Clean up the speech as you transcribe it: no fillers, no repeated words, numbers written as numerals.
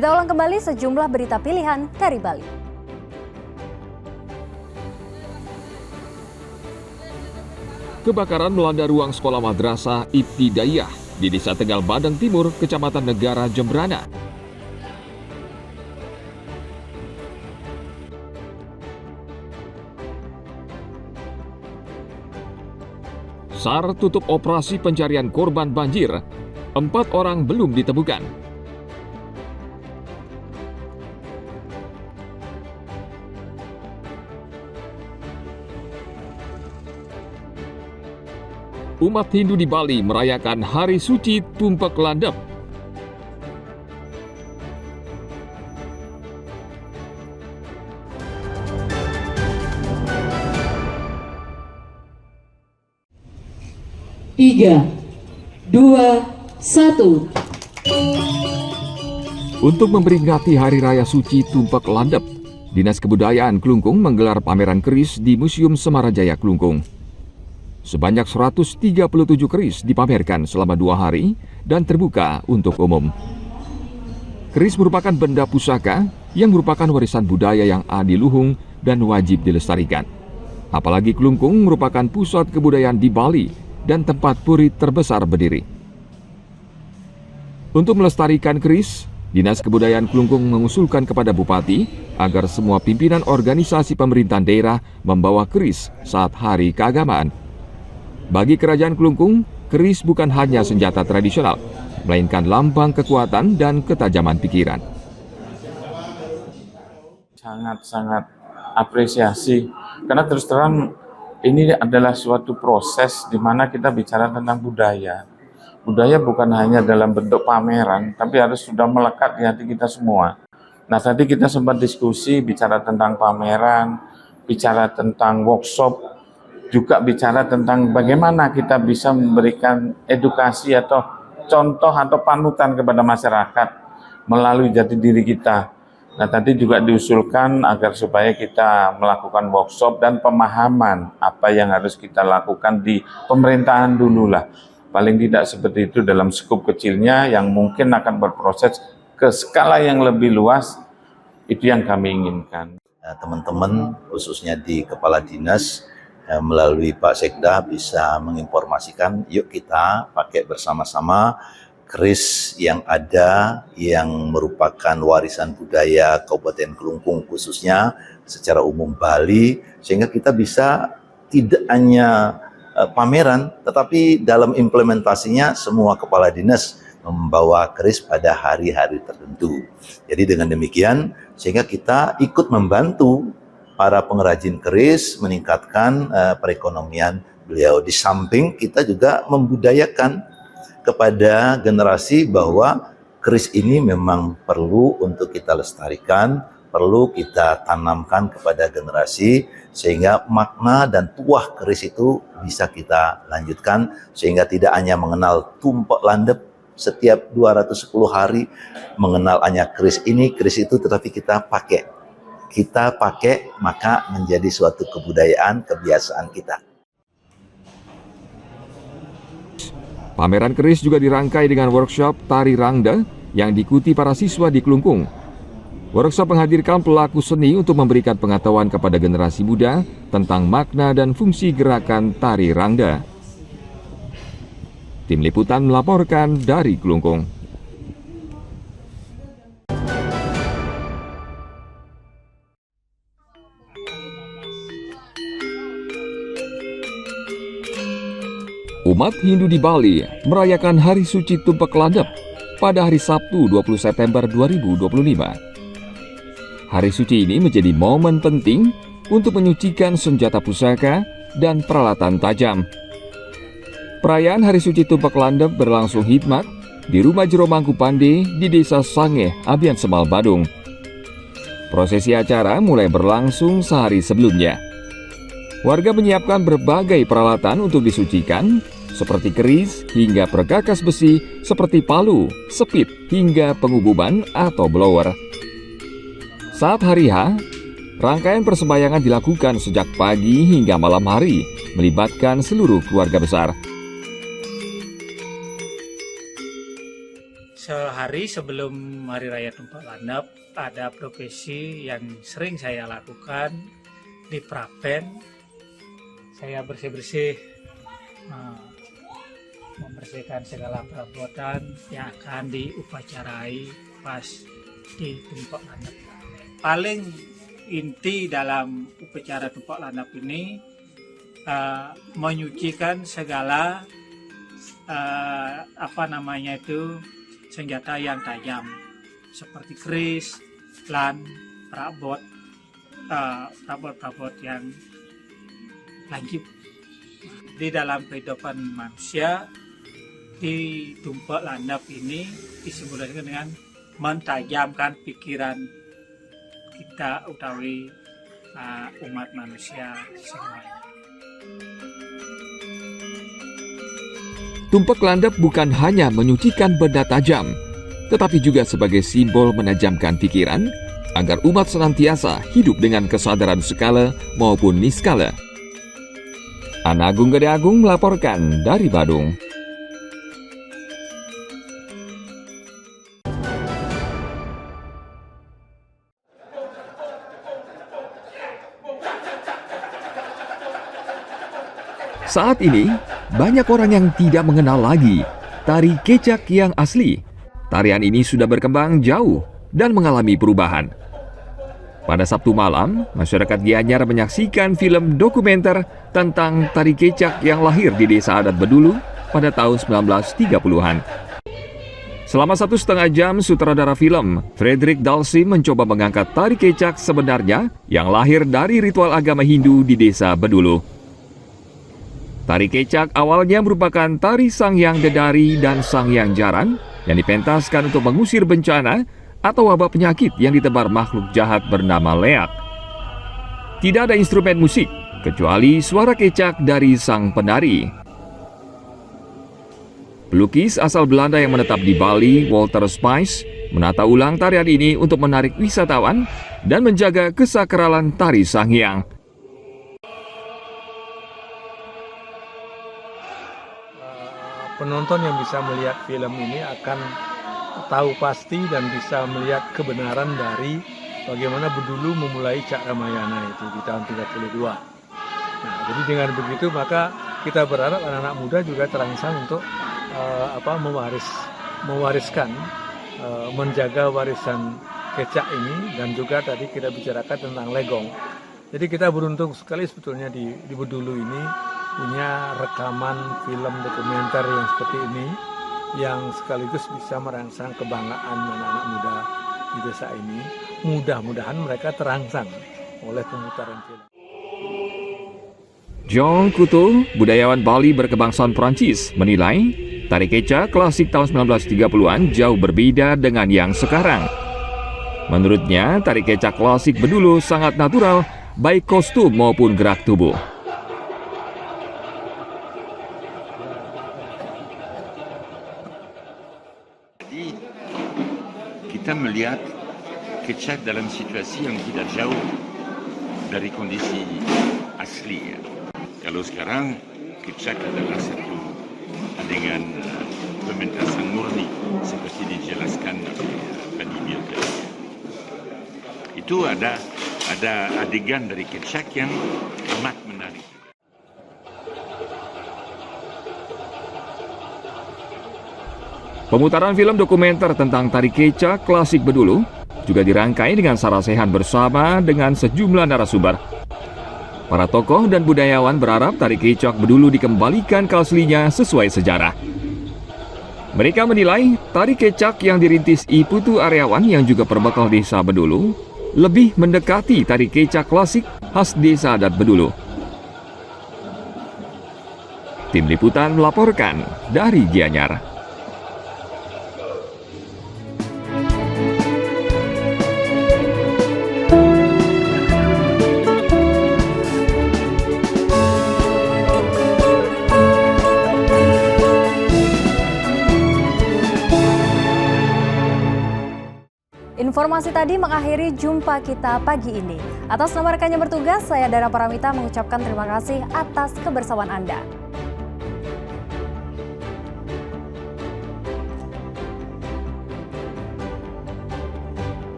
Kita ulang kembali sejumlah berita pilihan dari Bali. Kebakaran melanda ruang sekolah madrasah Ibtidaiyah di Desa Tegal Badang Timur, Kecamatan Negara, Jembrana. SAR tutup operasi pencarian korban banjir. 4 orang belum ditemukan. Umat Hindu di Bali merayakan Hari Suci Tumpek Landep. Tiga, dua, satu. Untuk memperingati Hari Raya Suci Tumpek Landep, Dinas Kebudayaan Klungkung menggelar pameran keris di Museum Semarajaya Klungkung. Sebanyak 137 keris dipamerkan selama 2 hari dan terbuka untuk umum. Keris merupakan benda pusaka yang merupakan warisan budaya yang adiluhung dan wajib dilestarikan. Apalagi Klungkung merupakan pusat kebudayaan di Bali dan tempat puri terbesar berdiri. Untuk melestarikan keris, Dinas Kebudayaan Klungkung mengusulkan kepada Bupati agar semua pimpinan organisasi pemerintahan daerah membawa keris saat hari keagamaan. Bagi Kerajaan Klungkung, keris bukan hanya senjata tradisional, melainkan lambang kekuatan dan ketajaman pikiran. Sangat-sangat apresiasi, karena terus terang ini adalah suatu proses di mana kita bicara tentang budaya. Budaya bukan hanya dalam bentuk pameran, tapi harus sudah melekat di hati kita semua. Nah, tadi kita sempat diskusi bicara tentang pameran, bicara tentang workshop, juga bicara tentang bagaimana kita bisa memberikan edukasi atau contoh atau panutan kepada masyarakat melalui jati diri kita. Nah, tadi juga diusulkan agar supaya kita melakukan workshop dan pemahaman apa yang harus kita lakukan di pemerintahan dulu lah. Paling tidak seperti itu dalam skup kecilnya yang mungkin akan berproses ke skala yang lebih luas, itu yang kami inginkan. Teman-teman khususnya di Kepala Dinas melalui Pak Sekda bisa menginformasikan, yuk kita pakai bersama-sama keris yang ada yang merupakan warisan budaya Kabupaten Klungkung khususnya secara umum Bali, sehingga kita bisa tidak hanya pameran, tetapi dalam implementasinya semua kepala dinas membawa keris pada hari-hari tertentu. Jadi dengan demikian sehingga kita ikut membantu para pengrajin keris meningkatkan perekonomian beliau. Di samping kita juga membudayakan kepada generasi bahwa keris ini memang perlu untuk kita lestarikan, perlu kita tanamkan kepada generasi sehingga makna dan tuah keris itu bisa kita lanjutkan sehingga tidak hanya mengenal tumpek landep setiap 210 hari mengenal hanya keris ini, keris itu, tetapi kita pakai maka menjadi suatu kebudayaan, kebiasaan kita. Pameran keris juga dirangkai dengan workshop tari rangda yang diikuti para siswa di Klungkung. Workshop menghadirkan pelaku seni untuk memberikan pengetahuan kepada generasi muda tentang makna dan fungsi gerakan tari rangda. Tim Liputan melaporkan dari Klungkung. Umat Hindu di Bali merayakan Hari Suci Tumpek Landep pada hari Sabtu 20 September 2025. Hari suci ini menjadi momen penting untuk menyucikan senjata pusaka dan peralatan tajam. Perayaan Hari Suci Tumpek Landep berlangsung hikmat di Rumah Jero Mangkupande di Desa Sangeh, Abian Semal, Badung. Prosesi acara mulai berlangsung sehari sebelumnya. Warga menyiapkan berbagai peralatan untuk disucikan, seperti keris hingga perkakas besi seperti palu, sepit hingga pengububan atau blower. Saat hari H, rangkaian persembahyangan dilakukan sejak pagi hingga malam hari, melibatkan seluruh keluarga besar. Sehari hari sebelum Hari Raya Tumpak Landap, ada profesi yang sering saya lakukan di Prapen. Saya bersih-bersih, membersihkan segala perabotan yang akan diupacarai pas di Tumpak Landap. Paling inti dalam upacara Tumpak Landap ini menyucikan segala senjata yang tajam seperti keris, lan, perabot yang lancip. Di dalam kehidupan manusia, di Tumpak Landap ini disimbolkan dengan mentajamkan pikiran kita utawi umat manusia semuanya. Tumpak Landap bukan hanya menyucikan benda tajam, tetapi juga sebagai simbol menajamkan pikiran agar umat senantiasa hidup dengan kesadaran skala maupun niskala. Ana Agung Gede Agung melaporkan dari Badung. Saat ini, banyak orang yang tidak mengenal lagi tari kecak yang asli. Tarian ini sudah berkembang jauh dan mengalami perubahan. Pada Sabtu malam, masyarakat Gianyar menyaksikan film dokumenter tentang tari kecak yang lahir di Desa Adat Bedulu pada tahun 1930-an. Selama 1,5 jam, sutradara film Frederick Dalsey mencoba mengangkat tari kecak sebenarnya yang lahir dari ritual agama Hindu di Desa Bedulu. Tari kecak awalnya merupakan tari Sangyang Dedari dan Sangyang Jaran yang dipentaskan untuk mengusir bencana atau wabah penyakit yang ditebar makhluk jahat bernama leak. Tidak ada instrumen musik kecuali suara kecak dari sang penari. Pelukis asal Belanda yang menetap di Bali, Walter Spies, menata ulang tarian ini untuk menarik wisatawan dan menjaga kesakralan tari Sangyang. Penonton yang bisa melihat film ini akan tahu pasti dan bisa melihat kebenaran dari bagaimana Bedulu memulai Cak Ramayana itu di tahun 32. Nah, jadi dengan begitu maka kita berharap anak-anak muda juga terangsang untuk mewariskan, menjaga warisan kecak ini, dan juga tadi kita bicarakan tentang legong. Jadi kita beruntung sekali sebetulnya di Bedulu ini punya rekaman film dokumenter yang seperti ini, yang sekaligus bisa merangsang kebanggaan anak-anak muda di desa ini. Mudah-mudahan mereka terangsang oleh pemutaran film. Jean Coutu, budayawan Bali berkebangsaan Prancis, menilai tari kecak klasik tahun 1930-an jauh berbeda dengan yang sekarang. Menurutnya, tari kecak klasik Bedulu sangat natural, baik kostum maupun gerak tubuh. Kita melihat kecak dalam situasi yang tidak jauh dari kondisi asli. Kalau sekarang kecak adalah satu adegan pementasan murni seperti dijelaskan oleh Panibir tadi. Itu ada adegan dari kecak yang amat menarik. Pemutaran film dokumenter tentang tari kecak klasik Bedulu juga dirangkai dengan sarasehan bersama dengan sejumlah narasumber. Para tokoh dan budayawan berharap tari kecak Bedulu dikembalikan ke aslinya sesuai sejarah. Mereka menilai tari kecak yang dirintis I Putu Aryawan yang juga perbekal Desa Bedulu lebih mendekati tari kecak klasik khas Desa Adat Bedulu. Tim Liputan melaporkan dari Gianyar. Informasi tadi mengakhiri jumpa kita pagi ini. Atas nama rekan yang bertugas, saya Dara Paramita mengucapkan terima kasih atas kebersamaan Anda.